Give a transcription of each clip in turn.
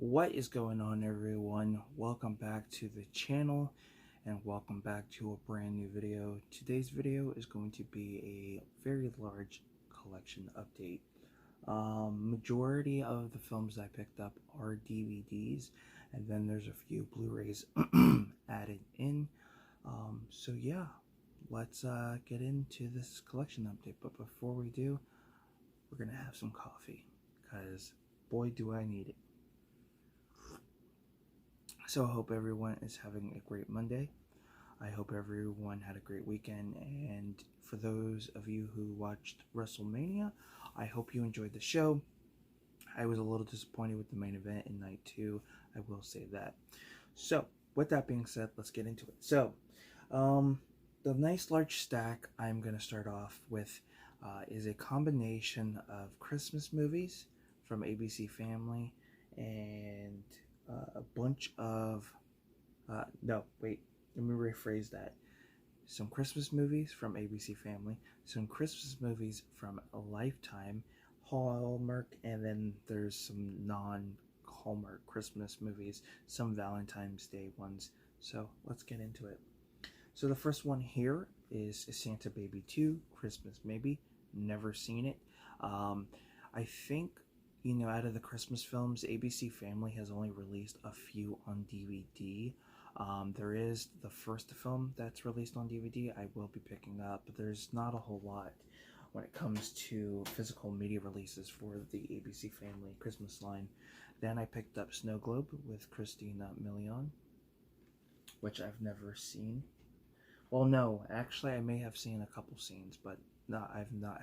What is going on, everyone? Welcome back to the channel and welcome back to a brand new video. Today's video is going to be a very large collection update. Majority of the films I picked up are DVDs, and then there's a few Blu-rays added in. So yeah, let's get into this collection update. But before we do, we're gonna have some coffee, because boy do I need it. So I hope everyone is having a great Monday. I hope everyone had a great weekend, and for those of you who watched WrestleMania, I hope you enjoyed the show. I was a little disappointed with the main event in night 2, I will say that. So with that being said, let's get into it. So the nice large stack I'm going to start off with is a combination of Christmas movies from ABC Family and a bunch of no, wait, let me rephrase that. Some Christmas movies from ABC Family, some Christmas movies from Lifetime, Hallmark, and then there's some non-Hallmark Christmas movies, some Valentine's Day ones. So let's get into it. So the first one here is Santa Baby 2, Christmas Maybe. Never seen it. I think, out of the Christmas films, ABC Family has only released a few on DVD. There is the first film that's released on DVD I will be picking up, but there's not a whole lot when it comes to physical media releases for the ABC Family Christmas line. Then I picked up Snow Globe with Christina Milian, which I've never seen. Well, no, actually I may have seen a couple scenes, but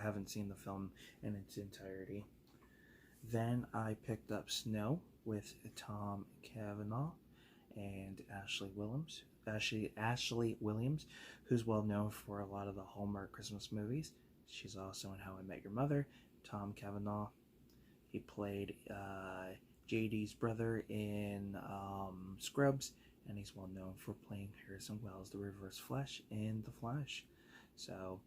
haven't seen the film in its entirety. Then I picked up Snow with Tom Cavanaugh and Ashley Williams, who's well known for a lot of the Hallmark Christmas movies. She's also in How I Met Your Mother. Tom Cavanaugh, he played JD's brother in Scrubs, and he's well known for playing Harrison Wells, the Reverse Flash, in The Flash. So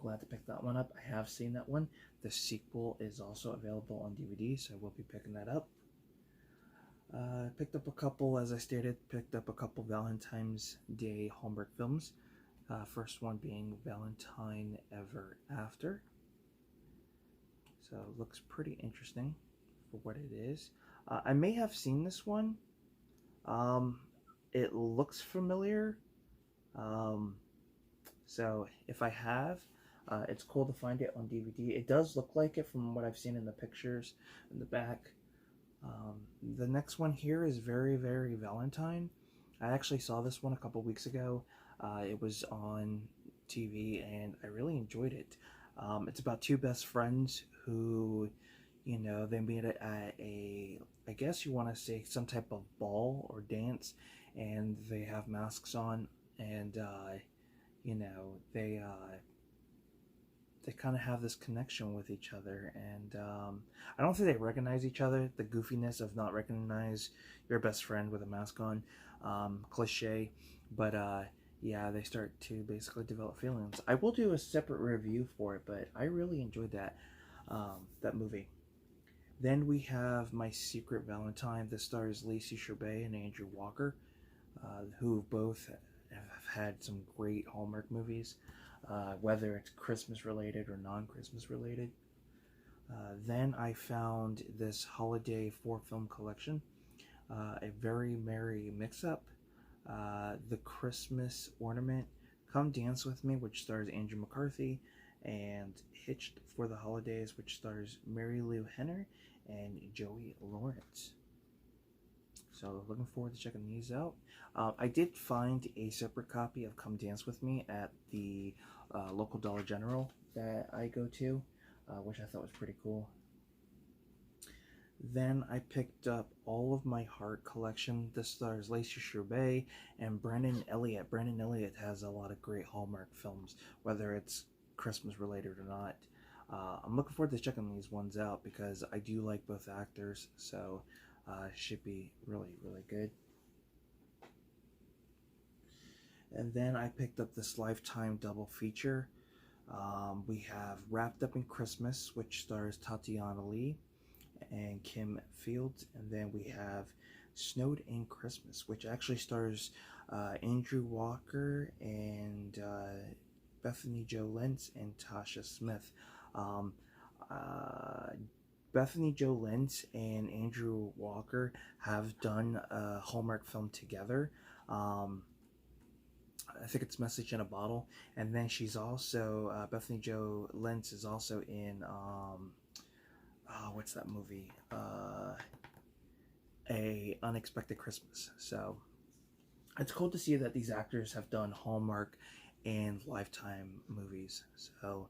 glad to pick that one up. I have seen that one. The sequel is also available on DVD, so I will be picking that up. Picked up a couple, as I stated, Valentine's Day Hallmark films. First one being Valentine Ever After. So it looks pretty interesting for what it is. I may have seen this one. It looks familiar. So if I have, it's cool to find it on DVD. It does look like it from what I've seen in the pictures in the back. The next one here is Very, Very Valentine. I actually saw this one a couple weeks ago. It was on TV and I really enjoyed it. It's about two best friends who, they meet at I guess you want to say some type of ball or dance, and they have masks on, and they kind of have this connection with each other, and I don't think they recognize each other. The goofiness of not recognize your best friend with a mask on, cliche, but yeah, they start to basically develop feelings. I will do a separate review for it, but I really enjoyed that movie. Then we have My Secret Valentine. This stars Lacey Chabert and Andrew Walker, who both have had some great Hallmark movies, whether it's Christmas related or non-Christmas related. Then I found this holiday 4-film collection, A Very Merry Mix-Up, The Christmas Ornament, Come Dance With Me, which stars Andrew McCarthy, and Hitched for the Holidays, which stars Mary Lou Henner and Joey Lawrence. So looking forward to checking these out. I did find a separate copy of Come Dance With Me at the local Dollar General that I go to, which I thought was pretty cool. Then I picked up All of My Heart collection. This stars Lacey Chabert and Brennan Elliott. Brennan Elliott has a lot of great Hallmark films, whether it's Christmas related or not. I'm looking forward to checking these ones out because I do like both actors, so should be really, really good. And then I picked up this Lifetime double feature. We have Wrapped Up in Christmas, which stars Tatiana Lee, and Kim Fields. And then we have Snowed in Christmas, which actually stars Andrew Walker and Bethany Joe Lenz and Tasha Smith. Um, uh, Bethany Joe Lenz and Andrew Walker have done a Hallmark film together. Um, I think it's Message in a Bottle. And then she's also, Bethany Joe Lenz is also in, what's that movie? A Unexpected Christmas. So it's cool to see that these actors have done Hallmark and Lifetime movies. So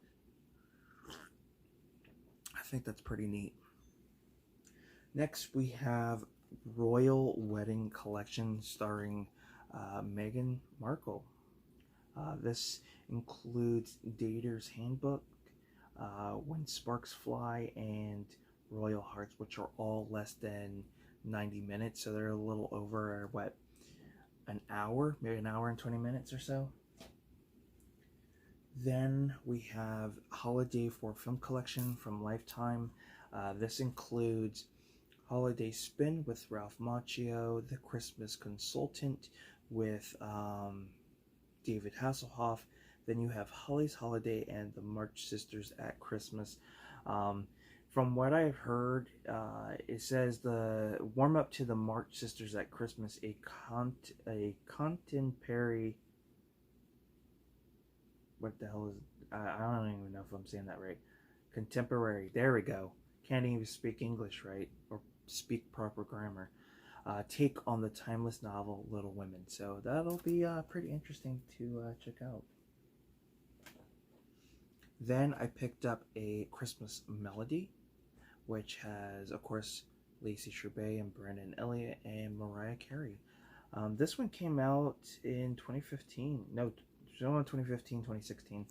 I think that's pretty neat. Next, we have Royal Wedding Collection starring Meghan Markle. This includes Dater's Handbook, When Sparks Fly, and Royal Hearts, which are all less than 90 minutes. So they're a little over, what, an hour? Maybe an hour and 20 minutes or so. Then we have Holiday for Film Collection from Lifetime. This includes Holiday Spin with Ralph Macchio, The Christmas Consultant with David Hasselhoff. Then you have Holly's Holiday and the March Sisters at Christmas. From what I've heard, it says the warm up to the March Sisters at Christmas, a contemporary. What the hell is? I don't even know if I'm saying that right. Contemporary. There we go. Can't even speak English right or speak proper grammar. Take on the timeless novel Little Women. So that'll be pretty interesting to check out. Then I picked up A Christmas Melody, which has, of course, Lacey Chabert and Brandon Elliott and Mariah Carey. This one came out in 2015. No, 2015, 2016.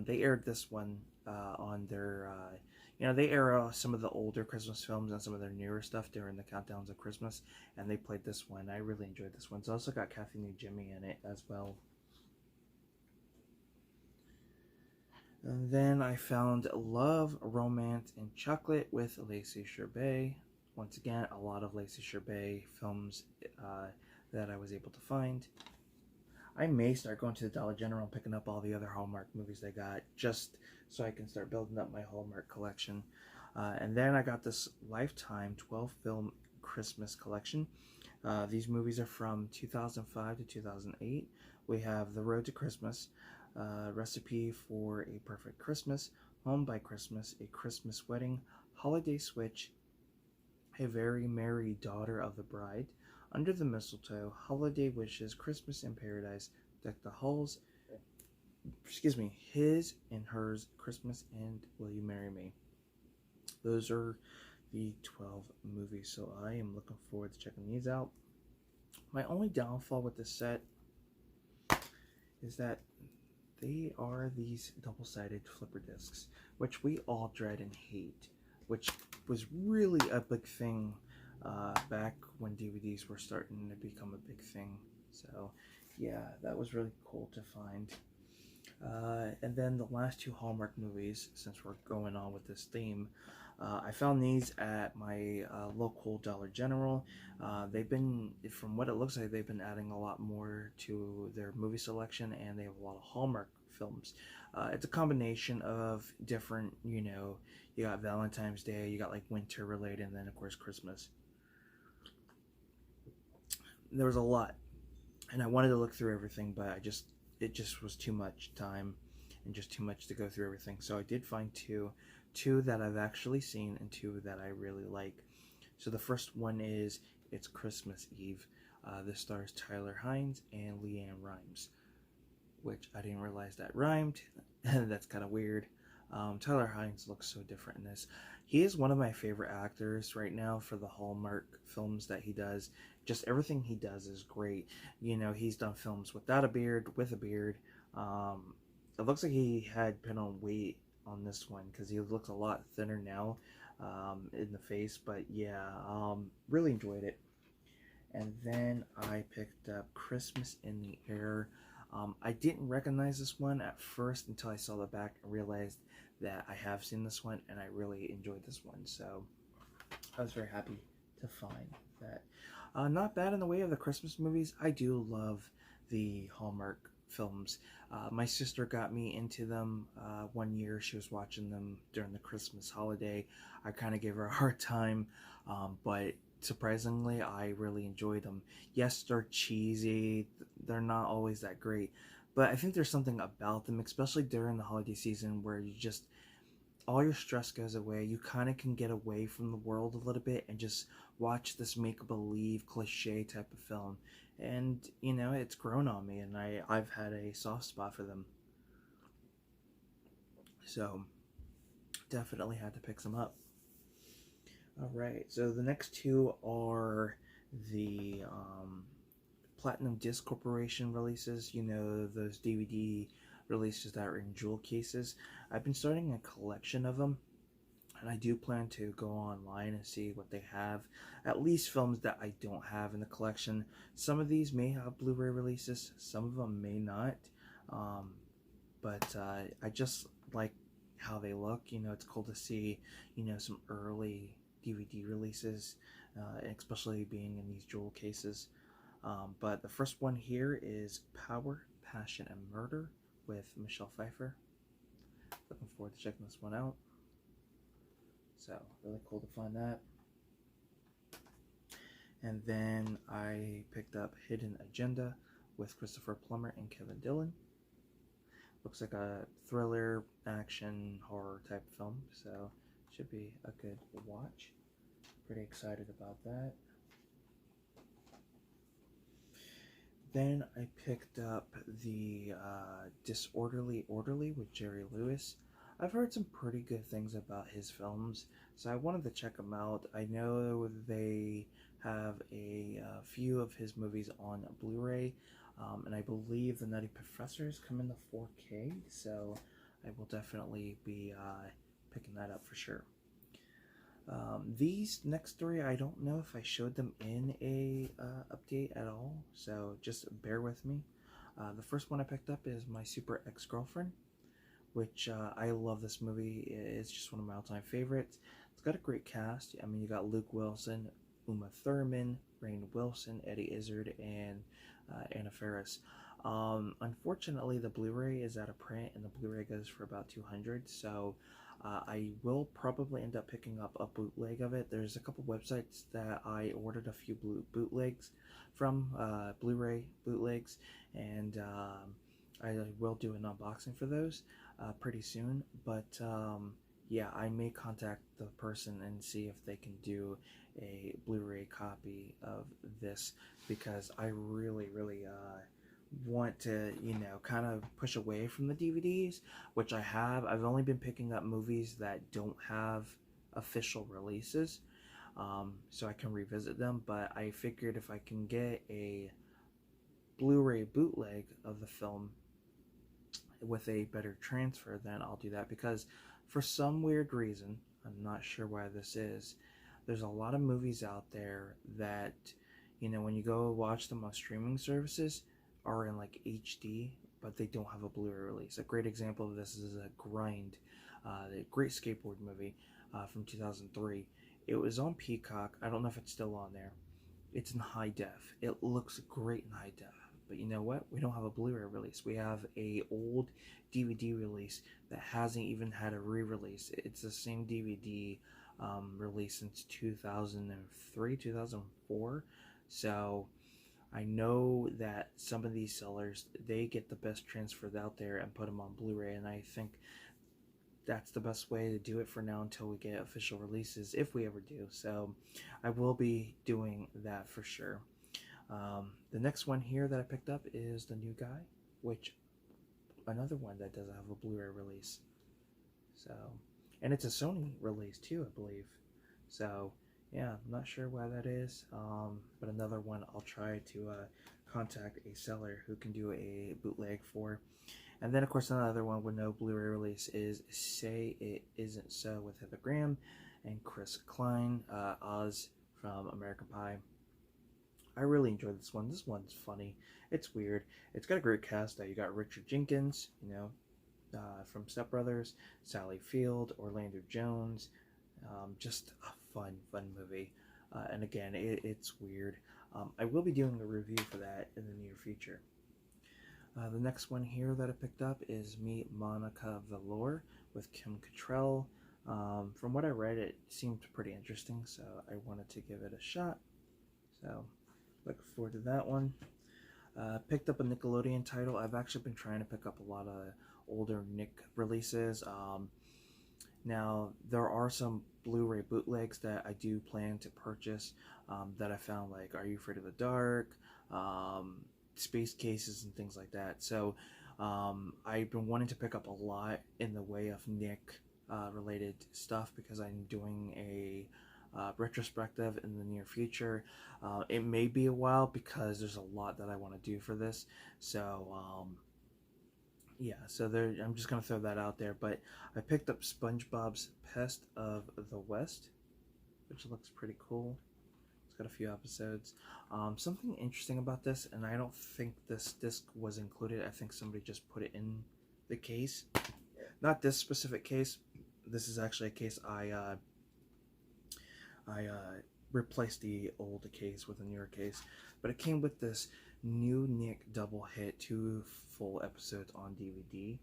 They aired this one on their, they air some of the older Christmas films and some of their newer stuff during the countdowns of Christmas, and they played this one. I really enjoyed this one. It's also got Kathy Najimy in it as well. And then I found Love, Romance, and Chocolate with Lacey Chabert. Once again, a lot of Lacey Chabert films that I was able to find. I may start going to the Dollar General and picking up all the other Hallmark movies they got, just so I can start building up my Hallmark collection. And then I got this Lifetime 12-film Christmas collection. These movies are from 2005 to 2008. We have The Road to Christmas, Recipe for a Perfect Christmas, Home by Christmas, A Christmas Wedding, Holiday Switch, A Very Merry Daughter of the Bride, Under the Mistletoe, Holiday Wishes, Christmas in Paradise, Deck the Halls, His and Hers, Christmas, and Will You Marry Me. Those are the 12 movies, so I am looking forward to checking these out. My only downfall with this set is that they are these double-sided flipper discs, which we all dread and hate, which was really a big thing back when DVDs were starting to become a big thing. So yeah, that was really cool to find. And then the last two Hallmark movies, since we're going on with this theme, I found these at my local Dollar General. They've been, from what it looks like, they've been adding a lot more to their movie selection, and they have a lot of Hallmark films. It's a combination of different, you got Valentine's Day, you got like winter related, and then of course Christmas. There was a lot, and I wanted to look through everything, but it just was too much time and just too much to go through everything. So I did find two that I've actually seen and two that I really like. So the first one is It's Christmas Eve. This stars Tyler Hynes and Leanne Rimes, which I didn't realize that rhymed. That's kind of weird. Tyler Hynes looks so different in this. He is one of my favorite actors right now for the Hallmark films that he does. Just everything he does is great. He's done films without a beard, with a beard. It looks like he had put on weight on this one because he looks a lot thinner now in the face. But yeah, really enjoyed it. And then I picked up Christmas in the Air. I didn't recognize this one at first until I saw the back and realized that I have seen this one and I really enjoyed this one. So I was very happy to find that. Not bad in the way of the Christmas movies. I do love the Hallmark films. My sister got me into them one year. She was watching them during the Christmas holiday. I kind of gave her a hard time, but surprisingly, I really enjoyed them. Yes, they're cheesy, they're not always that great, but I think there's something about them, especially during the holiday season, where you just all your stress goes away. You kind of can get away from the world a little bit and just watch this make believe cliche type of film. And it's grown on me, and I've had a soft spot for them. So definitely had to pick some up. All right, so the next two are the Platinum Disc Corporation releases. Those DVD releases that are in jewel cases. I've been starting a collection of them, and I do plan to go online and see what they have. At least films that I don't have in the collection. Some of these may have Blu-ray releases, some of them may not. But I just like how they look. It's cool to see, some early DVD releases, especially being in these jewel cases. But the first one here is Power, Passion, and Murder with Michelle Pfeiffer. Looking forward to checking this one out. So, really cool to find that. And then I picked up Hidden Agenda with Christopher Plummer and Kevin Dillon. Looks like a thriller, action, horror type film, so should be a good watch. Pretty excited about that. Then I picked up the Disorderly Orderly with Jerry Lewis. I've heard some pretty good things about his films, so I wanted to check them out. I know they have a few of his movies on Blu-ray, and I believe The Nutty Professors come in the 4K, so I will definitely be picking that up for sure. These next three, I don't know if I showed them in a update at all, so just bear with me. The first one I picked up is My Super Ex-Girlfriend, which I love this movie. It's just one of my all-time favorites. It's got a great cast. I mean, you got Luke Wilson, Uma Thurman, Rainn Wilson, Eddie Izzard, and Anna Faris. Unfortunately, the Blu-ray is out of print, and the Blu-ray goes for about $200, so I will probably end up picking up a bootleg of it. There's a couple websites that I ordered a few bootlegs from, Blu-ray bootlegs, and I will do an unboxing for those pretty soon. But yeah, I may contact the person and see if they can do a Blu-ray copy of this, because I really want to, kind of push away from the DVDs, which I have. I've only been picking up movies that don't have official releases, so I can revisit them. But I figured if I can get a Blu-ray bootleg of the film with a better transfer, then I'll do that, because for some weird reason, I'm not sure why this is, there's a lot of movies out there that, when you go watch them on streaming services, are in like HD, but they don't have a Blu-ray release. A great example of this is a Grind, the great skateboard movie from 2003. It was on Peacock. I don't know if it's still on there. It's in high def. It looks great in high def. But you know what? We don't have a Blu-ray release. We have a old DVD release that hasn't even had a re-release. It's the same DVD release since 2003, 2004. So I know that some of these sellers, they get the best transfers out there and put them on Blu-ray, and I think that's the best way to do it for now until we get official releases, if we ever do. So I will be doing that for sure. The next one here that I picked up is The New Guy, which another one that doesn't have a Blu-ray release. So, and it's a Sony release too, I believe. So yeah, I'm not sure why that is, but another one I'll try to contact a seller who can do a bootleg for. And then, of course, another one with no Blu-ray release is Say It Isn't So with Heather Graham and Chris Klein, Oz from American Pie. I really enjoyed this one. This one's funny. It's weird. It's got a great cast. You got Richard Jenkins, from Step Brothers, Sally Field, Orlando Jones, Just a fun movie. And again, it's weird. I will be doing a review for that in the near future. The next one here that I picked up is Meet Monica Velour with Kim Cattrall. From what I read, it seemed pretty interesting, so I wanted to give it a shot. So, looking forward to that one. Picked up a Nickelodeon title. I've actually been trying to pick up a lot of older Nick releases. Now, there are some Blu-ray bootlegs that I do plan to purchase that I found, like Are You Afraid of the Dark, Space Cases, and things like that. So I've been wanting to pick up a lot in the way of Nick related stuff because I'm doing a retrospective in the near future. It may be a while because there's a lot that I want to do for this. So yeah, so there, I'm just going to throw that out there. But I picked up SpongeBob's Pest of the West, which looks pretty cool. It's got a few episodes. Something interesting about this, and I don't think this disc was included. I think somebody just put it in the case. Not this specific case. This is actually a case I replaced the old case with a newer case. But it came with this new Nick double hit, 2 full episodes on DVD,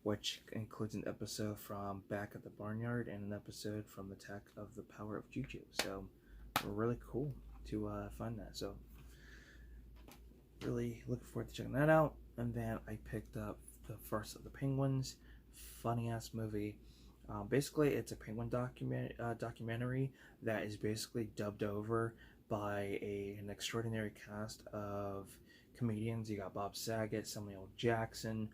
which includes an episode from Back at the Barnyard and an episode from Attack of the Power of Juju. So really cool to find that. So really looking forward to checking that out. And then I picked up The Farce of the Penguins, funny ass movie. Basically, it's a penguin documentary that is basically dubbed over by an extraordinary cast of comedians. You got Bob Saget, Samuel L. Jackson,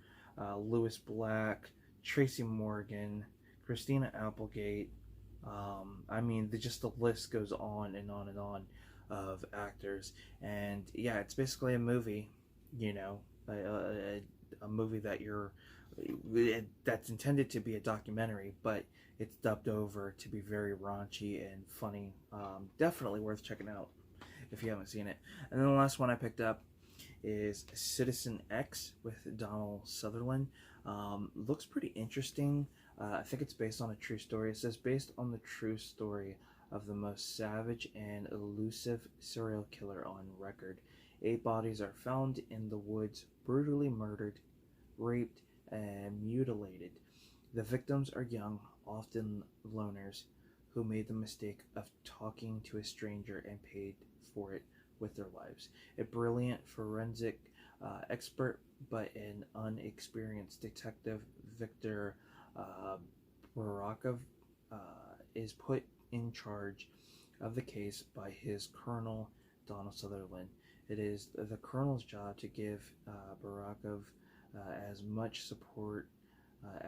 Lewis Black, Tracy Morgan, Christina Applegate. I mean, the list goes on and on and on of actors. And yeah, it's basically a movie, you know, a movie that's intended to be a documentary, but it's dubbed over to be very raunchy and funny. Definitely worth checking out if you haven't seen it. And then the last one I picked up is Citizen X with Donald Sutherland. Looks pretty interesting. I think it's based on a true story. It says based on the true story of the most savage and elusive serial killer on record. 8 bodies are found in the woods, brutally murdered, raped, and mutilated. The victims are young, often loners, who made the mistake of talking to a stranger and paid for it with their lives. A brilliant forensic expert, but an unexperienced detective, Victor Barakov, is put in charge of the case by his Colonel Donald Sutherland. It is the Colonel's job to give Barakov as much support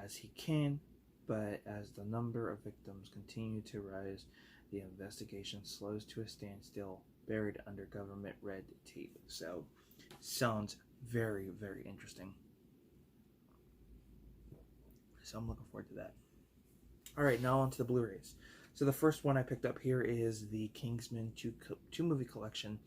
as he can, but as the number of victims continue to rise, the investigation slows to a standstill, buried under government red tape. So, sounds very, very interesting. So I'm looking forward to that. Alright, now on to the Blu-rays. So the first one I picked up here is the Kingsman 2 movie collection,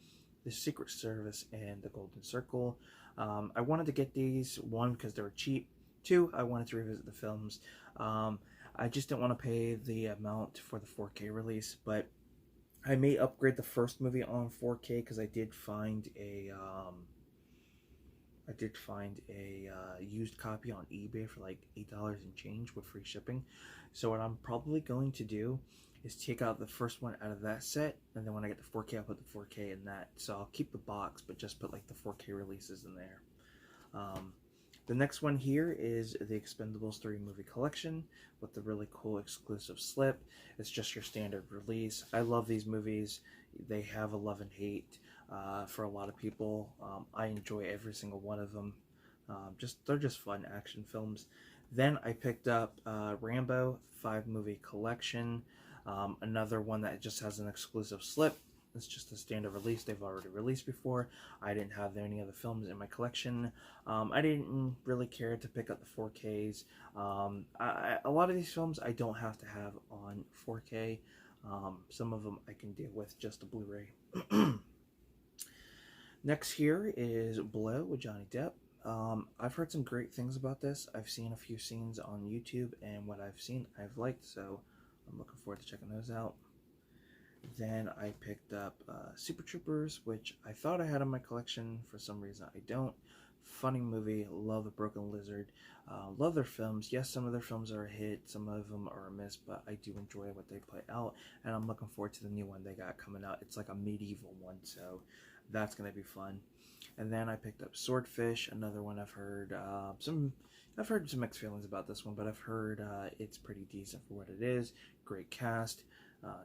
The Secret Service and The Golden Circle. I wanted to get these, 1, because they were cheap. 2, I wanted to revisit the films. I just didn't want to pay the amount for the 4K release, but I may upgrade the first movie on 4K because I did find a used copy on eBay for like $8 and change with free shipping. So what I'm probably going to do is take out the first one out of that set, and then when I get the 4K, I'll put the 4K in that. So I'll keep the box, but just put like the 4K releases in there. The next one here is the Expendables 3 movie collection with the really cool exclusive slip. It's just your standard release. I love these movies. They have a love and hate for a lot of people. I enjoy every single one of them. They're just fun action films. Then I picked up Rambo 5 movie collection. Another one that just has an exclusive slip. It's just a standard release. They've already released before. I didn't have any of the films in my collection. I didn't really care to pick up the 4Ks. A lot of these films I don't have to have on 4K. Some of them I can deal with just a Blu-ray. Next here is Blow with Johnny Depp. I've heard some great things about this. I've seen a few scenes on YouTube, and what I've seen I've liked, so I'm looking forward to checking those out. Then I picked up Super Troopers, which I thought I had in my collection. For some reason, I don't. Funny movie. Love The Broken Lizard. Love their films. Yes, some of their films are a hit. Some of them are a miss, but I do enjoy what they put out. And I'm looking forward to the new one they got coming out. It's like a medieval one, so that's going to be fun. And then I picked up Swordfish, another one I've heard some mixed feelings about this one, but I've heard it's pretty decent for what it is. Great cast.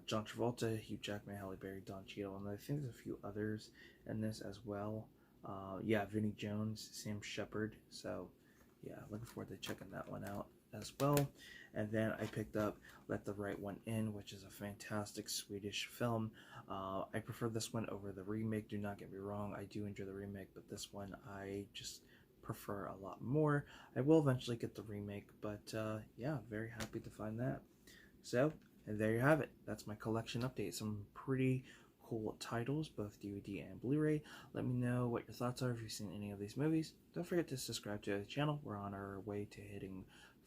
John Travolta, Hugh Jackman, Halle Berry, Don Cheadle, and I think there's a few others in this as well. Yeah, Vinnie Jones, Sam Shepard. So, yeah, looking forward to checking that one out as well. And then I picked up Let the Right One In, which is a fantastic Swedish film. I prefer this one over the remake. Do not get me wrong, I do enjoy the remake, but this one I just prefer a lot more. I will eventually get the remake, but yeah, very happy to find that. So, and there you have it. That's my collection update. Some pretty cool titles, both DVD and Blu-ray. Let me know what your thoughts are if you've seen any of these movies. Don't forget to subscribe to the channel. We're on our way to hitting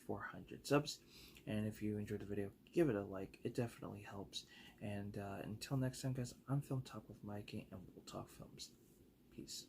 400 subs. And if you enjoyed the video, give it a like. It definitely helps. And until next time, guys, I'm Film Talk with Mikey, and we'll talk films. Peace.